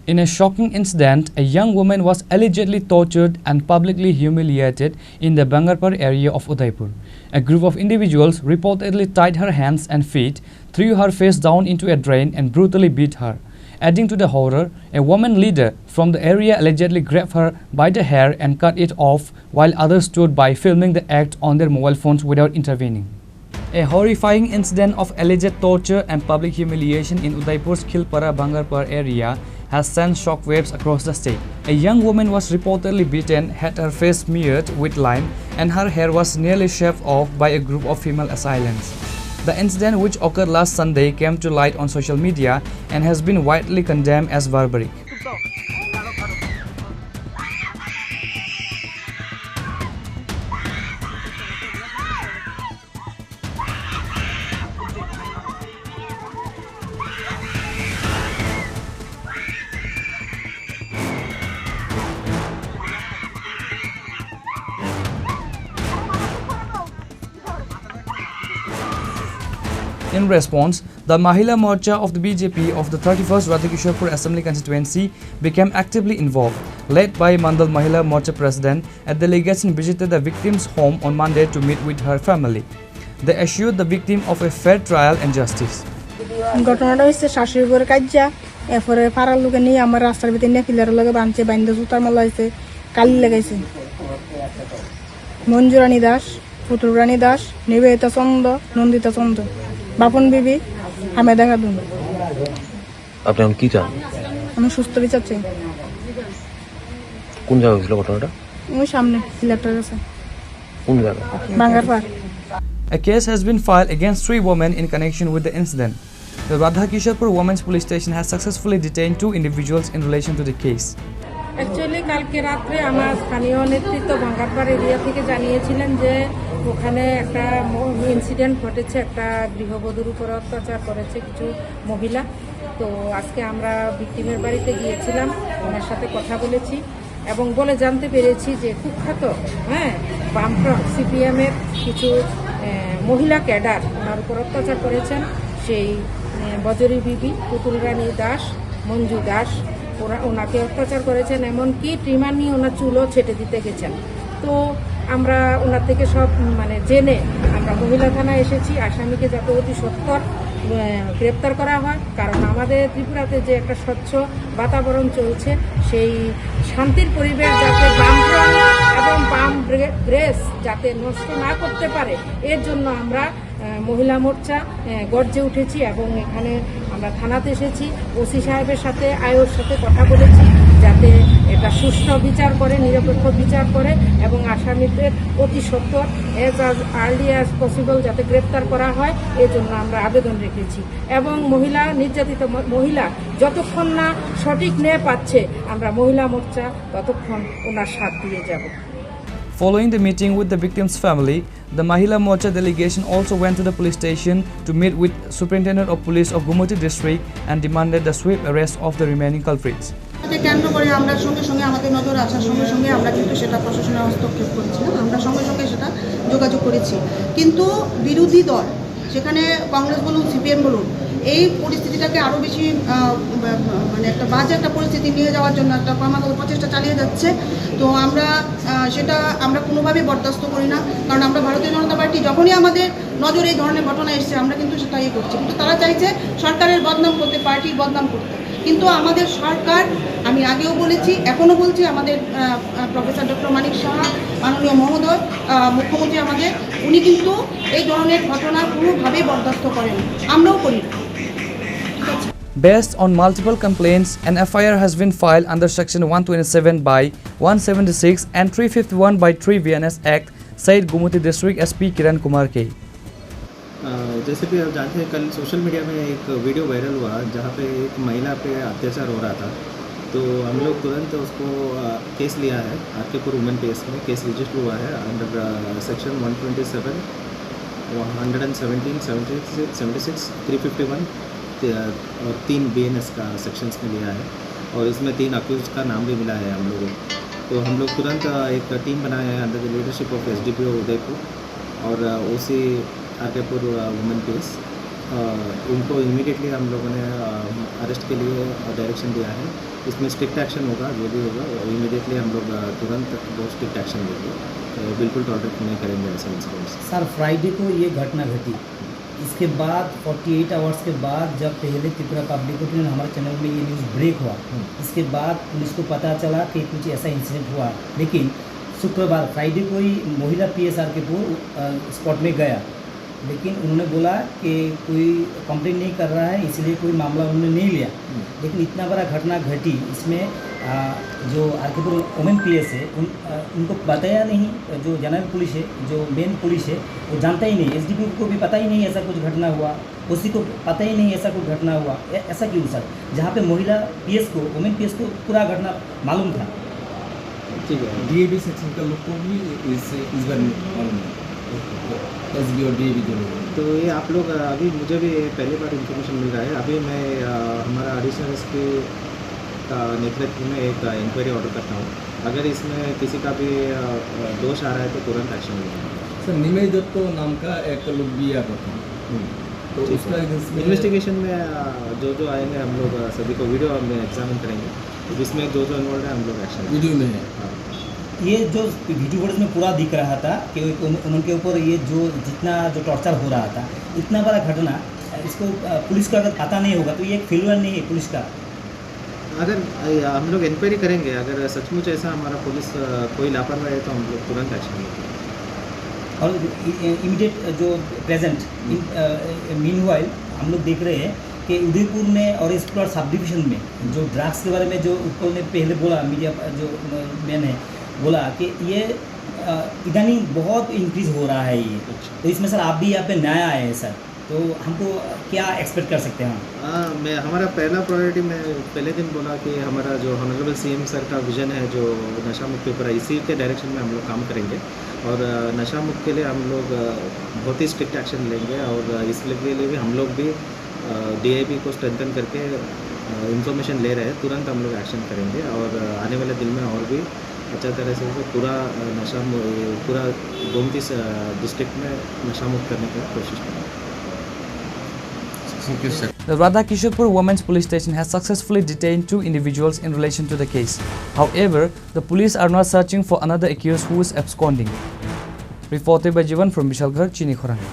In a shocking incident, a young woman was allegedly tortured and publicly humiliated in the Bangarpur area of Udaipur. A group of individuals reportedly tied her hands and feet, threw her face down into a drain and brutally beat her. Adding to the horror, a woman leader from the area allegedly grabbed her by the hair and cut it off, while others stood by filming the act on their mobile phones without intervening. A horrifying incident of alleged torture and public humiliation in Udaipur's Khilpara Bangarpur area has sent shockwaves across the state. A young woman was reportedly beaten, had her face smeared with lime, and her hair was nearly shaved off by a group of female assailants. The incident, which occurred last Sunday, came to light on social media and has been widely condemned as barbaric. In response, the Mahila Morcha of the BJP of the 31st Radhakisharpur Assembly constituency became actively involved. Led by Mandal Mahila Morcha president, a delegation visited the victim's home on Monday to meet with her family. They assured the victim of a fair trial and justice. ঘটনাটা হচ্ছে শাশুড়ি বউয়ের কাজ্জা এরপরে পাড়ার লোকে নিয়ে আমার রাস্তার ভিতরে নিয়ে পিলারের লগে বাঁধছে বাইন্দা সুতার মালা হয়েছে কালি লাগাইছে মঞ্জুরানী দাস পুতুরানী দাস নিবেদিতা চন্দ নন্দিতা চন্দ বাপন বিবি হামেদা খাতুন। আপনি কি চান? আমি সুস্থ বিচার চাই। কোন জায়গায় হয়েছিল ঘটনাটা? ওই সামনে পিলারটার কাছে। কোন জায়গা? Bangarpar. A case has been filed against 3 women in connection with the incident. The Radhakisharpur Women's Police Station has successfully detained 2 individuals in relation to the case. Actually কালকে রাত্রে আমার স্থানীয় নেতৃত্ব বাঙ্গারপাড় এরিয়া থেকে জানিয়েছিলেন যে ওখানে একটা ইনসিডেন্ট ঘটেছে, একটা গৃহবধূর উপর অত্যাচার করেছে কিছু মহিলা। তো আজকে আমরা ভিক্টিমের বাড়িতে গিয়েছিলাম, ওনার সাথে কথা বলেছি এবং বলে জানতে পেরেছি যে কুখ্যাত বামফ্রন্ট সিপিএমের কিছু মহিলা ক্যাডার ওনার উপর অত্যাচার করেছেন। সেই বজরি বিবি, পুতুল রানী দাস, মঞ্জু দাস ওনাকে অত্যাচার করেছেন, এমনকি ট্রিমার নিয়ে ওনার চুলও ছেটে দিতে গেছেন। তো আমরা ওনার থেকে সব জেনে আমরা মহিলা থানায় এসেছি আসামিকে যাতে অতি সত্বর গ্রেপ্তার করা হয়, কারণ আমাদের ত্রিপুরাতে যে একটা স্বচ্ছ বাতাবরণ চলছে সেই শান্তির পরিবেশ যাতে বামফ্রন্ট এবং বাম গ্রেস যাতে নষ্ট না করতে পারে এর জন্য আমরা মহিলা মোর্চা গর্জে উঠেছি এবং এখানে আমরা থানাতে এসেছি। ওসি সাহেবের সাথে আয়োর সাথে কথা বলেছি যাতে এটা সুষ্ঠু বিচার করে, নিরপেক্ষ বিচার করে এবং আসামিদের অতি সত্বর অ্যাজ আর্লি অ্যাজ পসিবল যাতে গ্রেপ্তার করা হয় এর জন্য আমরা আবেদন রেখেছি। এবং মহিলা নির্যাতিত মহিলা যতক্ষণ না সঠিক ন্যায় পাচ্ছে আমরা মহিলা মোর্চা ততক্ষণ ওনার সাথ দিয়ে যাব। Following the meeting with the victim's family, the Mahila Morcha delegation also went to the police station to meet with Superintendent of Police of Gumati District and demanded the swift arrest of the remaining culprits. কেন্দ্র করে আমরা সঙ্গে সঙ্গে আমাদের নজরে আসার সঙ্গে সঙ্গে আমরা কিন্তু সেটা প্রশাসনের হস্তক্ষেপ করেছিলাম, আমরা সঙ্গে সঙ্গে সেটা যোগাযোগ করেছি। কিন্তু বিরোধী দল সেখানে কংগ্রেস বলুন সিপিএম বলুন এই পরিস্থিতিটাকে আরও বেশি একটা বাজে একটা পরিস্থিতি নিয়ে যাওয়ার জন্য একটা ক্রমাগত প্রচেষ্টা চালিয়ে যাচ্ছে। তো সেটা আমরা কোনোভাবেই বরদাস্ত করি না, কারণ আমরা ভারতীয় জনতা পার্টি যখনই আমাদের নজরে এই ধরনের ঘটনা এসছে আমরা কিন্তু সেটা করছি। কিন্তু তারা চাইছে সরকারের বদনাম করতে, পার্টির বদনাম করতে। কিন্তু আমাদের সরকার, আমি আগেও বলেছি এখনও বলছি, আমাদের প্রফেসর ডক্টর মানিক সাহা মাননীয় মহোদয় মুখ্যমন্ত্রী আমাদের, উনি কিন্তু এই ধরনের ঘটনা কোনোভাবেই বরদাস্ত করেন, আমরাও করি না। Based on multiple complaints, an FIR has been filed under Section 127 by 176 and 351 by 3 VNS Act, said Gumati District SP Kiran Kumar K. जैसे कि आप जानते हैं कल सोशल मीडिया में एक वीडियो वायरल हुआ जहाँ पे एक महिला पे अत्याचार हो रहा था, तो हम लोग तुरंत उसको केस लिया है। आरकेपुर वुमेन केस में केस रजिस्टर हुआ है अंडर सेक्शन 127, 117, 76, 351 और 3 BNS का सेक्शंस में लिया है और इसमें 3 अक्यूज का नाम भी मिला है हम लोगों को। तो हम लोग तुरंत एक टीम बनाए हैं under the leadership of SDPO Udaipur और OC आरकेपुर वुमेन केस। उनको इमीडिएटली हम लोगों ने अरेस्ट के लिए डायरेक्शन दिया है इसमें स्ट्रिक्ट एक्शन होगा, जो भी होगा इमीडिएटली हम लोग तुरंत बहुत स्ट्रिक्ट एक्शन लेंगे। तो बिल्कुल टॉलरेट नहीं करेंगे ऐसे इंसिडेंट्स। सर फ्राइडे को ये घटना घटी, इसके बाद 48 आवर्स के बाद जब पहले त्रिपुरा पब्लिक ओपिनियन हमारे चैनल में ये न्यूज़ ब्रेक हुआ, इसके बाद पुलिस को पता चला कि कुछ ऐसा इंसिडेंट हुआ। लेकिन शुक्रवार फ्राइडे को ही महिला PSR के पूर्व स्पॉट में गया, लेकिन उन्होंने बोला कि कोई कंप्लेंट नहीं कर रहा है, इसलिए कोई मामला उन्होंने नहीं लिया। लेकिन इतना बड़ा घटना घटी, इसमें जो आरकेपुर वुमेन PS है उनको बताया नहीं, जो जनरल पुलिस है, जो मेन पुलिस है वो जानता ही नहीं, SDPO को भी पता ही नहीं ऐसा कुछ घटना हुआ, उसी को पता ही नहीं ऐसा कुछ घटना हुआ। ऐसा क्यों सर, जहाँ पे महिला PS को, वुमेन PS को पूरा घटना मालूम था। ठीक है, DAB सेक्शन का लोग को भी इस बार मालूम है, SB और DAB दोनों। तो ये आप लोग अभी मुझे भी पहली बार इन्फॉर्मेशन मिल रहा है। अभी मैं हमारा एडिशनल एसपी का नेतृत्व में एक इंक्वायरी ऑर्डर करता हूँ। अगर इसमें किसी का भी दोष आ रहा है तो तुरंत एक्शन लेंगे। सर निमेश दत्त नाम का एक लोग भी आ करता है, तो उसका इन्वेस्टिगेशन में जो आएंगे हम लोग सभी को वीडियो में एग्जामिन करेंगे, तो इसमें जो इन्वॉल्व है हम लोग एक्शन वीडियो में है। हाँ। ये जो वीडियो फुटेज में पूरा दिख रहा था कि उनके ऊपर ये जो जितना जो टॉर्चर हो रहा था, इतना बड़ा घटना, इसको पुलिस को अगर पता नहीं होगा तो ये एक फेलियर नहीं है पुलिस का। अगर हम लोग इंक्वायरी करेंगे, अगर सचमुच ऐसा हमारा पुलिस कोई लापरवाही है तो हम लोग तुरंत एक्शन लेंगे। और इमीडिएट जो प्रेजेंट मीनवाइल हम लोग देख रहे हैं कि उदयपुर में और एक्सप्लोर सब डिवीजन में जो ड्रग्स के बारे में जो उत्पल ने पहले बोला, मीडिया जो मैन है बोला कि ये इदानी बहुत इंक्रीज हो रहा है ये। तो इसमें सर आप भी यहाँ पे नया आए हैं सर, तो हमको क्या एक्सपेक्ट कर सकते हैं हम? मैं हमारा पहला प्रायोरिटी में पहले दिन बोला कि हमारा जो ऑनरेबल CM सर का विजन है जो नशा मुक्त के ऊपर, इसी के डायरेक्शन में हम लोग काम करेंगे। और नशा मुक्त के लिए हम लोग बहुत ही स्ट्रिक्ट एक्शन लेंगे, और इसके लिए भी हम लोग भी DIB को स्ट्रेंथन करके इंफॉर्मेशन ले रहे हैं, तुरंत हम लोग एक्शन करेंगे। और आने वाले दिन में और भी अच्छा तरह से पूरा पूरा गोमती डिस्ट्रिक्ट में नशा मुक्त करने की कोशिश करेंगे। The Radhakishorpur Women's Police Station has successfully detained 2 individuals in relation to the case. However, the police are now searching for another accused who is absconding. Reported by Jivan from Bishalgarh, Chini Khorang.